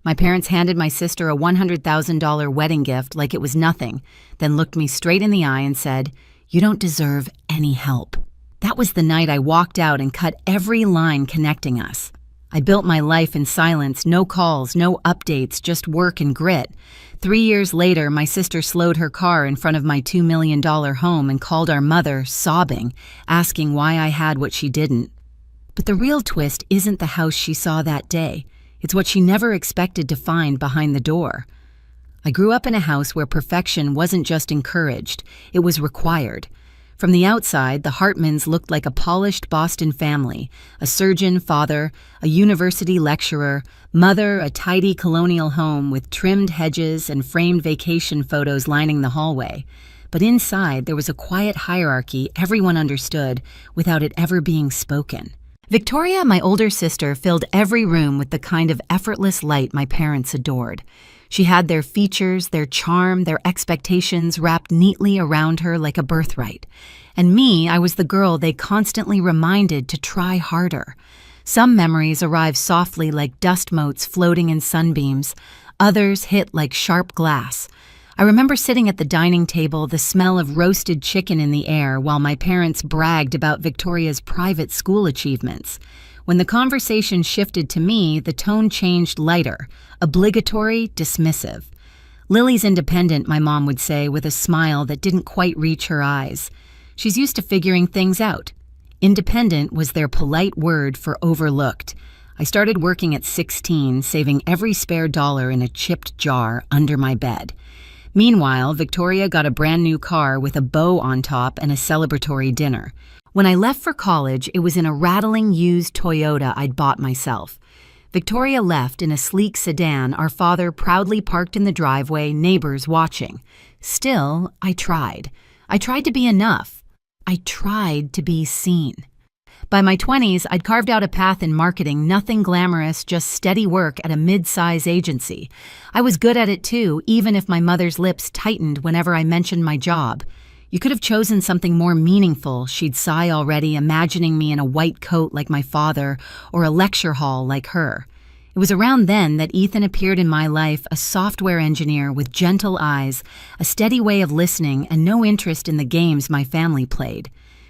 My parents handed my sister a $100,000 wedding gift like it was nothing, then looked me straight in the eye and said, "You don't deserve any help." That was the night I walked out and cut every line connecting us. I built my life in silence, no calls, no updates, just work and grit. 3 years later, my sister slowed her car in front of my $2 million home and called our mother, sobbing, asking why I had what she didn't. But the real twist isn't the house she saw that day. It's what she never expected to find behind the door. I grew up in a house where perfection wasn't just encouraged, it was required. From the outside, the Hartmans looked like a polished Boston family, a surgeon father, a university lecturer, mother, a tidy colonial home with trimmed hedges and framed vacation photos lining the hallway. But inside, there was a quiet hierarchy everyone understood without it ever being spoken. Victoria, my older sister, filled every room with the kind of effortless light my parents adored. She had their features, their charm, their expectations wrapped neatly around her like a birthright. And me, I was the girl they constantly reminded to try harder. Some memories arrive softly like dust motes floating in sunbeams. Others hit like sharp glass. I remember sitting at the dining table, the smell of roasted chicken in the air, while my parents bragged about Victoria's private school achievements. When the conversation shifted to me, the tone changed lighter, obligatory, dismissive. "Lily's independent," my mom would say with a smile that didn't quite reach her eyes. "She's used to figuring things out." Independent was their polite word for overlooked. I started working at 16, saving every spare dollar in a chipped jar under my bed. Meanwhile, Victoria got a brand new car with a bow on top and a celebratory dinner. When I left for college, it was in a rattling used Toyota I'd bought myself. Victoria left in a sleek sedan, our father proudly parked in the driveway, neighbors watching. Still, I tried. I tried to be enough. I tried to be seen. By my 20s, I'd carved out a path in marketing, nothing glamorous, just steady work at a mid-size agency. I was good at it too, even if my mother's lips tightened whenever I mentioned my job. "You could have chosen something more meaningful," she'd sigh already, imagining me in a white coat like my father or a lecture hall like her. It was around then that Ethan appeared in my life, a software engineer with gentle eyes, a steady way of listening, and no interest in the games my family played.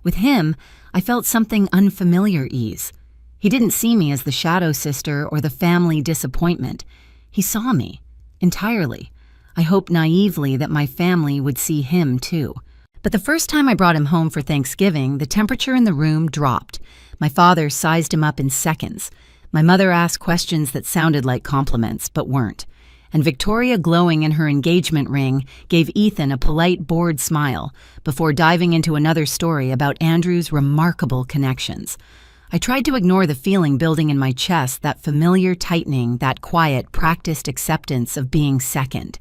With him, I felt something unfamiliar ease. He didn't see me as the shadow sister or the family disappointment. He saw me, entirely. I hoped naively that my family would see him too. But the first time I brought him home for Thanksgiving, the temperature in the room dropped. My father sized him up in seconds. My mother asked questions that sounded like compliments, but weren't. And Victoria, glowing in her engagement ring, gave Ethan a polite, bored smile before diving into another story about Andrew's remarkable connections. I tried to ignore the feeling building in my chest, that familiar tightening, that quiet, practiced acceptance of being second.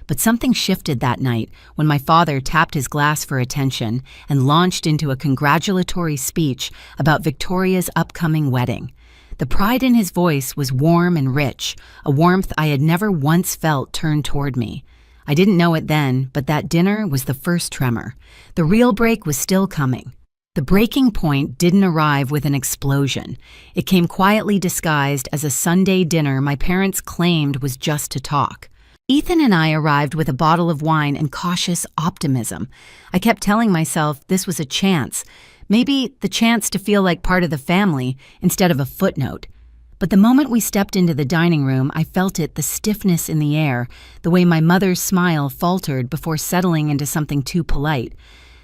But something shifted that night when my father tapped his glass for attention and launched into a congratulatory speech about Victoria's upcoming wedding. The pride in his voice was warm and rich, a warmth I had never once felt turned toward me. I didn't know it then, but that dinner was the first tremor. The real break was still coming. The breaking point didn't arrive with an explosion. It came quietly disguised as a Sunday dinner my parents claimed was just to talk. Ethan and I arrived with a bottle of wine and cautious optimism. I kept telling myself this was a chance. Maybe the chance to feel like part of the family instead of a footnote. But the moment we stepped into the dining room, I felt it, the stiffness in the air, the way my mother's smile faltered before settling into something too polite.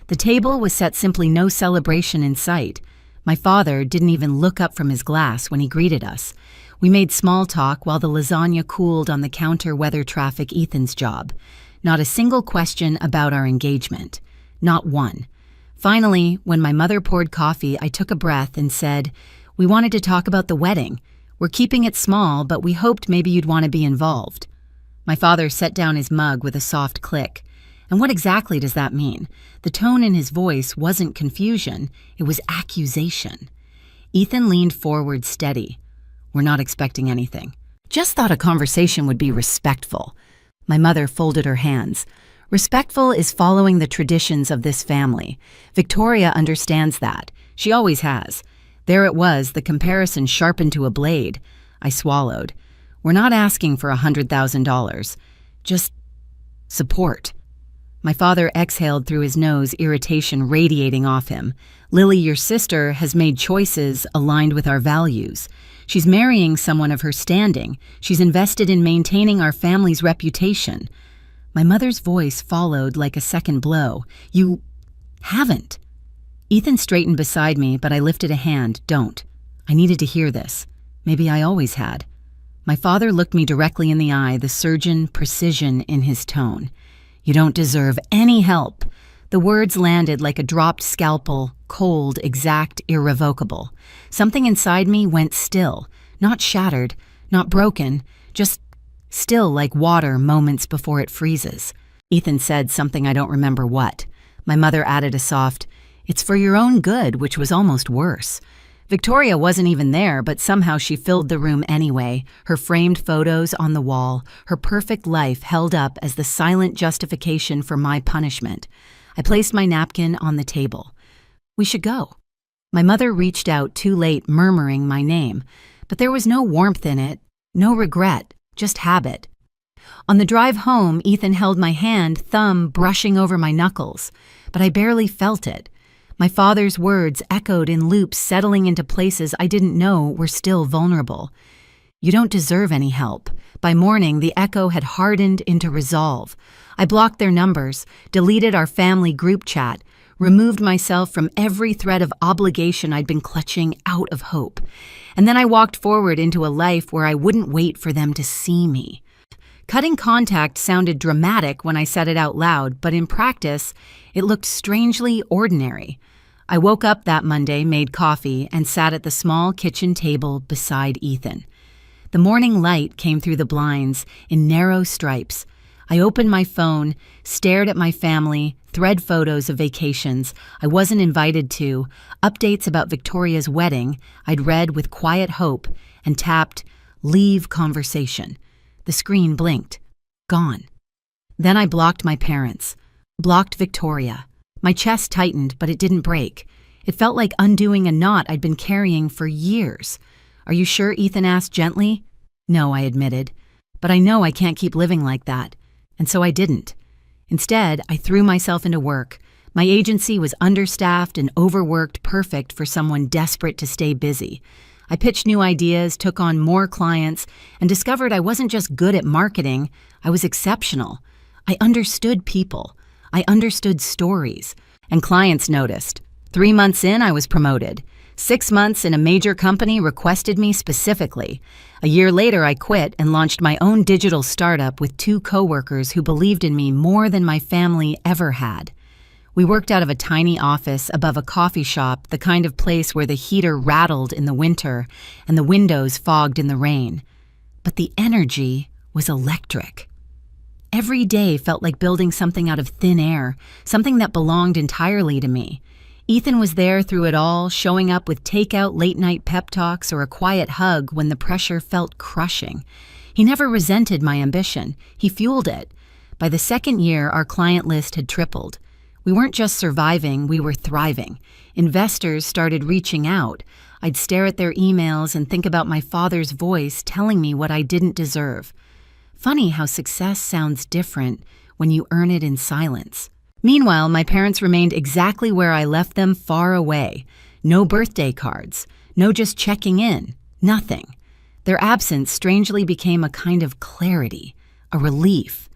The table was set simply no celebration in sight. My father didn't even look up from his glass when he greeted us. We made small talk while the lasagna cooled on the counter, weather traffic Ethan's job. Not a single question about our engagement. Not one. Finally, when my mother poured coffee, I took a breath and said, "We wanted to talk about the wedding. We're keeping it small, but we hoped maybe you'd want to be involved." My father set down his mug with a soft click. And what exactly does that mean? The tone in his voice wasn't confusion, it was accusation. Ethan leaned forward steady. "We're not expecting anything. Just thought a conversation would be respectful." My mother folded her hands. "Respectful is following the traditions of this family. Victoria understands that. She always has." There it was, the comparison sharpened to a blade. I swallowed. We're not asking for $100,000. Just support." My father exhaled through his nose, irritation radiating off him. "Lily, your sister has made choices aligned with our values. She's marrying someone of her standing. She's invested in maintaining our family's reputation." My mother's voice followed like a second blow. "You haven't." Ethan straightened beside me, but I lifted a hand. "Don't." I needed to hear this. Maybe I always had. My father looked me directly in the eye, the surgeon precision in his tone. "You don't deserve any help." The words landed like a dropped scalpel, cold, exact, irrevocable. Something inside me went still, not shattered, not broken, just still like water moments before it freezes. Ethan said something I don't remember what. My mother added a soft, "It's for your own good," which was almost worse. Victoria wasn't even there, but somehow she filled the room anyway, her framed photos on the wall, her perfect life held up as the silent justification for my punishment. I placed my napkin on the table. "We should go." My mother reached out too late, murmuring my name, but there was no warmth in it, no regret, just habit. On the drive home, Ethan held my hand, thumb brushing over my knuckles, but I barely felt it. My father's words echoed in loops, settling into places I didn't know were still vulnerable. "You don't deserve any help." By morning, the echo had hardened into resolve. I blocked their numbers, deleted our family group chat, removed myself from every thread of obligation I'd been clutching out of hope. And then I walked forward into a life where I wouldn't wait for them to see me. Cutting contact sounded dramatic when I said it out loud, but in practice, it looked strangely ordinary. I woke up that Monday, made coffee, and sat at the small kitchen table beside Ethan. The morning light came through the blinds in narrow stripes. I opened my phone, stared at my family, thread photos of vacations I wasn't invited to, updates about Victoria's wedding I'd read with quiet hope, and tapped "Leave conversation." The screen blinked. Gone. Then I blocked my parents. Blocked Victoria. My chest tightened, but it didn't break. It felt like undoing a knot I'd been carrying for years. "Are you sure?" Ethan asked gently. "No," I admitted. "But I know I can't keep living like that." And so I didn't. Instead, I threw myself into work. My agency was understaffed and overworked, perfect for someone desperate to stay busy. I pitched new ideas, took on more clients, and discovered I wasn't just good at marketing, I was exceptional. I understood people. I understood stories. And clients noticed. 3 months in, I was promoted. 6 months in a major company requested me specifically. A year later, I quit and launched my own digital startup with 2 coworkers who believed in me more than my family ever had. We worked out of a tiny office above a coffee shop, the kind of place where the heater rattled in the winter and the windows fogged in the rain. But the energy was electric. Every day felt like building something out of thin air, something that belonged entirely to me. Ethan was there through it all, showing up with takeout late-night pep talks or a quiet hug when the pressure felt crushing. He never resented my ambition. He fueled it. By the second year, our client list had tripled. We weren't just surviving, we were thriving. Investors started reaching out. I'd stare at their emails and think about my father's voice telling me what I didn't deserve. Funny how success sounds different when you earn it in silence. Meanwhile, my parents remained exactly where I left them, far away. No birthday cards, no just checking in, nothing. Their absence strangely became a kind of clarity, a relief.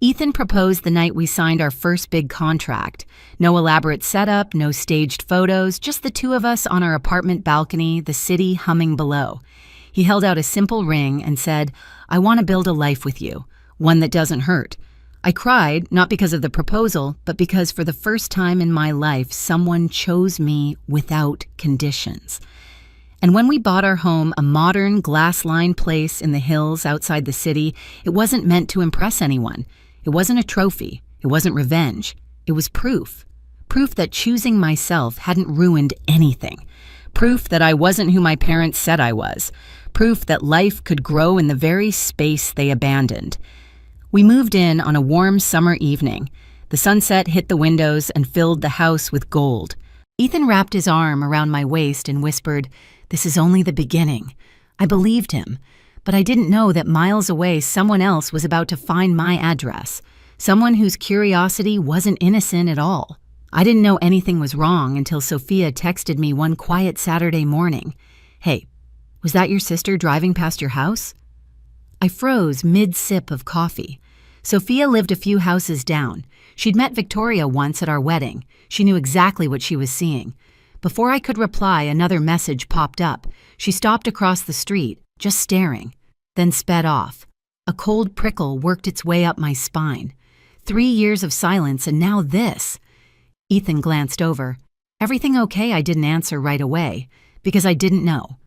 Ethan proposed the night we signed our first big contract. No elaborate setup, no staged photos, just the 2 of us on our apartment balcony, the city humming below. He held out a simple ring and said, "I want to build a life with you, one that doesn't hurt." I cried, not because of the proposal, but because for the first time in my life, someone chose me without conditions. And when we bought our home, a modern, glass-lined place in the hills outside the city, it wasn't meant to impress anyone. It wasn't a trophy. It wasn't revenge. It was proof. Proof that choosing myself hadn't ruined anything. Proof that I wasn't who my parents said I was. Proof that life could grow in the very space they abandoned. We moved in on a warm summer evening. The sunset hit the windows and filled the house with gold. Ethan wrapped his arm around my waist and whispered, "This is only the beginning." I believed him. But I didn't know that miles away someone else was about to find my address, someone whose curiosity wasn't innocent at all. I didn't know anything was wrong until Sophia texted me one quiet Saturday morning. "Hey, was that your sister driving past your house?" I froze mid-sip of coffee. Sophia lived a few houses down. She'd met Victoria once at our wedding. She knew exactly what she was seeing. Before I could reply, another message popped up. She stopped across the street, just staring, then sped off. A cold prickle worked its way up my spine. 3 years of silence, and now this. Ethan glanced over. "Everything okay?" I didn't answer right away, because I didn't know.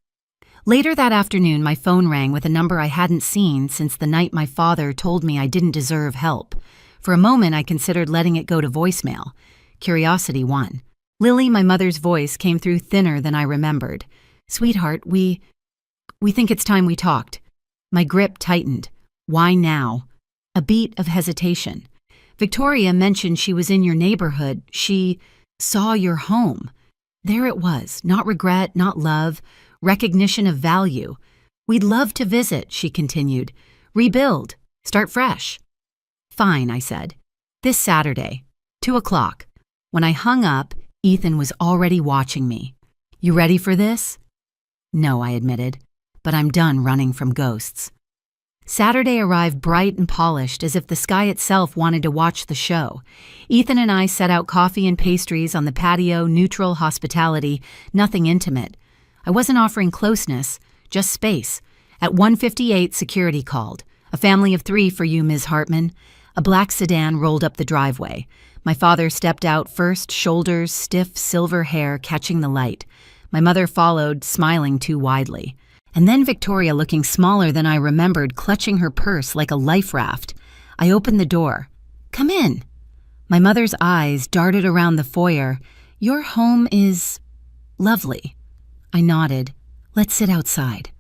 Later that afternoon, my phone rang with a number I hadn't seen since the night my father told me I didn't deserve help. For a moment, I considered letting it go to voicemail. Curiosity won. Lily, my mother's voice, came through thinner than I remembered. "Sweetheart, we think it's time we talked." My grip tightened. "Why now?" A beat of hesitation. "Victoria mentioned she was in your neighborhood. She saw your home." There it was, not regret, not love, recognition of value. "We'd love to visit," she continued. "Rebuild. Start fresh." "Fine," I said. "This Saturday, 2 o'clock. When I hung up, Ethan was already watching me. "You ready for this?" "No," I admitted, "but I'm done running from ghosts." Saturday arrived bright and polished, as if the sky itself wanted to watch the show. Ethan and I set out coffee and pastries on the patio, neutral hospitality, nothing intimate. I wasn't offering closeness, just space. At 1:58, security called. "A family of 3 for you, Ms. Hartman." A black sedan rolled up the driveway. My father stepped out first, shoulders, stiff silver hair catching the light. My mother followed, smiling too widely. And then Victoria, looking smaller than I remembered, clutching her purse like a life raft. I opened the door. "Come in." My mother's eyes darted around the foyer. "Your home is lovely." I nodded. "Let's sit outside."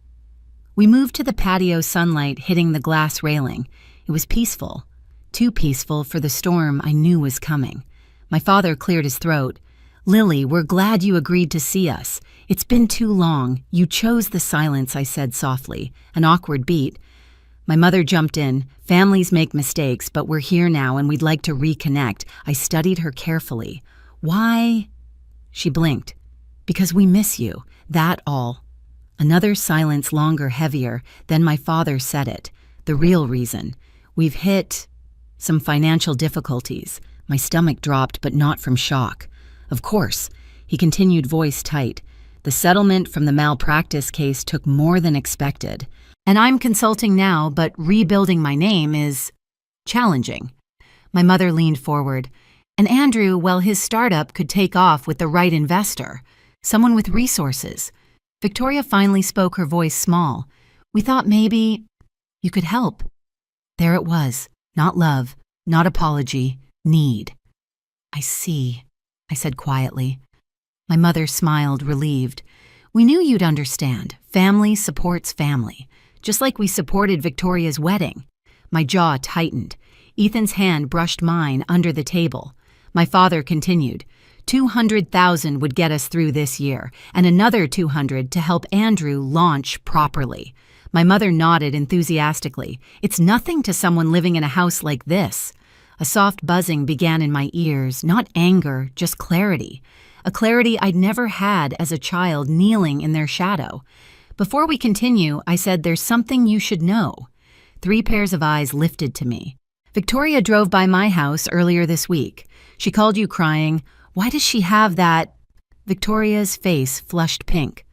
We moved to the patio, sunlight hitting the glass railing. It was peaceful. Too peaceful for the storm I knew was coming. My father cleared his throat. "Lily, we're glad you agreed to see us. It's been too long. You chose the silence," I said softly. An awkward beat. My mother jumped in. "Families make mistakes, but we're here now and we'd like to reconnect." I studied her carefully. "Why?" She blinked. "Because we miss you. That all." Another silence, longer, heavier. Then my father said it. "The real reason. We've hit some financial difficulties." My stomach dropped, but not from shock. "Of course," he continued, voice tight. "The settlement from the malpractice case took more than expected. And I'm consulting now, but rebuilding my name is challenging." My mother leaned forward. "And Andrew, well, his startup could take off with the right investor, someone with resources." Victoria finally spoke, her voice small. "We thought maybe you could help." There it was. Not love, not apology, need. "I see," I said quietly. My mother smiled, relieved. "We knew you'd understand. Family supports family, just like we supported Victoria's wedding." My jaw tightened. Ethan's hand brushed mine under the table. My father continued. 200,000 would get us through this year, and another 200 to help Andrew launch properly. My mother nodded enthusiastically. "It's nothing to someone living in a house like this." A soft buzzing began in my ears, not anger, just clarity. A clarity I'd never had as a child kneeling in their shadow. "Before we continue," I said, "there's something you should know." 3 pairs of eyes lifted to me. "Victoria drove by my house earlier this week. She called you crying. Why does she have that?" Victoria's face flushed pink.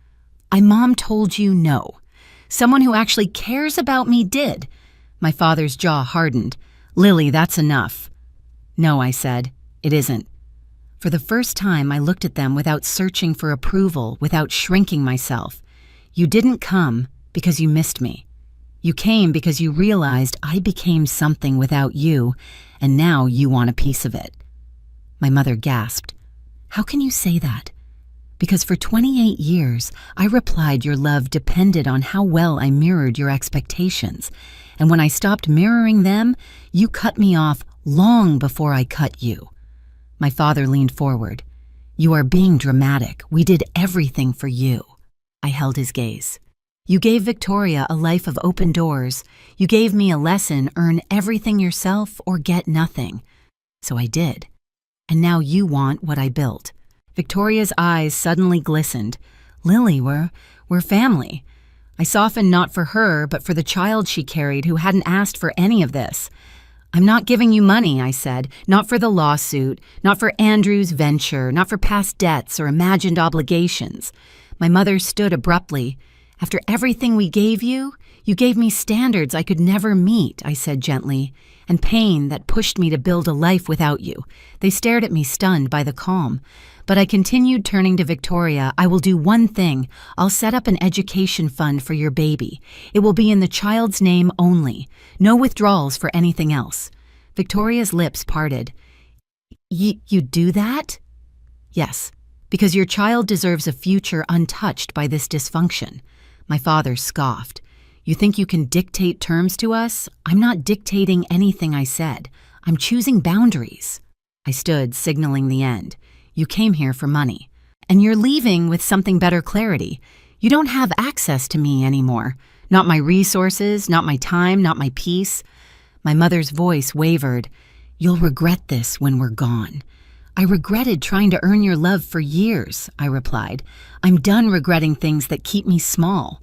Mom told you no. Someone who actually cares about me did." My father's jaw hardened. "Lily, that's enough." "No," I said. "It isn't." For the first time, I looked at them without searching for approval, without shrinking myself. "You didn't come because you missed me. You came because you realized I became something without you, and now you want a piece of it." My mother gasped. "How can you say that?" "Because for 28 years, I replied your love depended on how well I mirrored your expectations. And when I stopped mirroring them, you cut me off long before I cut you." My father leaned forward. "You are being dramatic. We did everything for you." I held his gaze. You gave Victoria a life of open doors. You gave me a lesson: earn everything yourself or get nothing. So I did. And now you want what I built." Victoria's eyes suddenly glistened. "Lily, we're family." I softened, not for her, but for the child she carried who hadn't asked for any of this. "I'm not giving you money," I said. "Not for the lawsuit, not for Andrew's venture, not for past debts or imagined obligations." My mother stood abruptly. "After everything we gave you, you gave me standards I could never meet," I said gently, "and pain that pushed me to build a life without you." They stared at me, stunned by the calm. But I continued, turning to Victoria. "I will do one thing. I'll set up an education fund for your baby. It will be in the child's name only. No withdrawals for anything else." Victoria's lips parted. You do that?" "Yes, because your child deserves a future untouched by this dysfunction." My father scoffed. "You think you can dictate terms to us? I'm not dictating anything," I said. "I'm choosing boundaries." I stood, signaling the end. "You came here for money. And you're leaving with something better clarity. You don't have access to me anymore. Not my resources, not my time, not my peace." My mother's voice wavered. "You'll regret this when we're gone." "I regretted trying to earn your love for years," I replied. "I'm done regretting things that keep me small."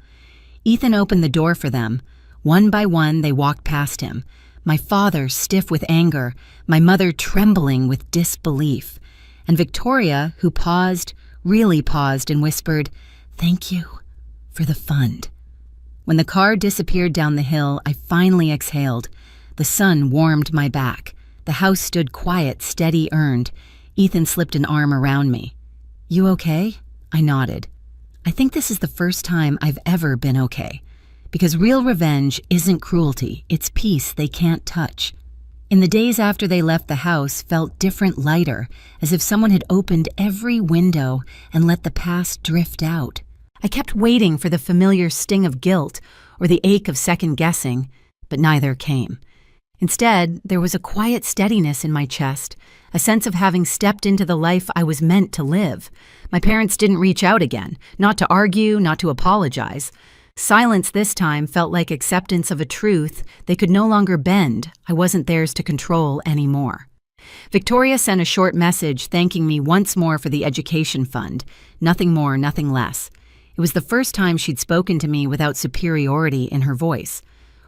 Ethan opened the door for them. One by one, they walked past him. My father stiff with anger, my mother trembling with disbelief. And Victoria, who paused, really paused, and whispered, "Thank you for the fund." When the car disappeared down the hill, I finally exhaled. The sun warmed my back. The house stood quiet, steady, earned. Ethan slipped an arm around me. "You okay?" I nodded. "I think this is the first time I've ever been okay. Because real revenge isn't cruelty, it's peace they can't touch." In the days after they left, the house felt different, lighter, as if someone had opened every window and let the past drift out. I kept waiting for the familiar sting of guilt or the ache of second-guessing, but neither came. Instead, there was a quiet steadiness in my chest, a sense of having stepped into the life I was meant to live. My parents didn't reach out again, not to argue, not to apologize. Silence this time felt like acceptance of a truth they could no longer bend. I wasn't theirs to control anymore. Victoria sent a short message thanking me once more for the education fund. Nothing more, nothing less. It was the first time she'd spoken to me without superiority in her voice.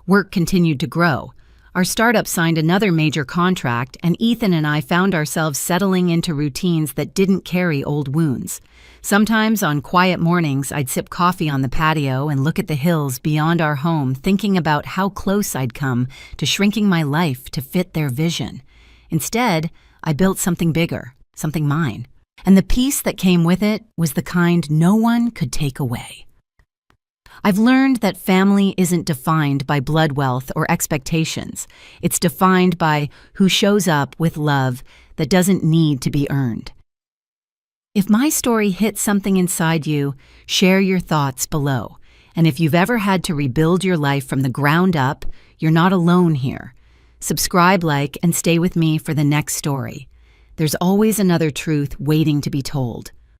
Work continued to grow. Our startup signed another major contract, and Ethan and I found ourselves settling into routines that didn't carry old wounds. Sometimes on quiet mornings, I'd sip coffee on the patio and look at the hills beyond our home, thinking about how close I'd come to shrinking my life to fit their vision. Instead, I built something bigger, something mine. And the peace that came with it was the kind no one could take away. I've learned that family isn't defined by blood wealth or expectations. It's defined by who shows up with love that doesn't need to be earned. If my story hit something inside you, share your thoughts below. And if you've ever had to rebuild your life from the ground up, you're not alone here. Subscribe, like, and stay with me for the next story. There's always another truth waiting to be told.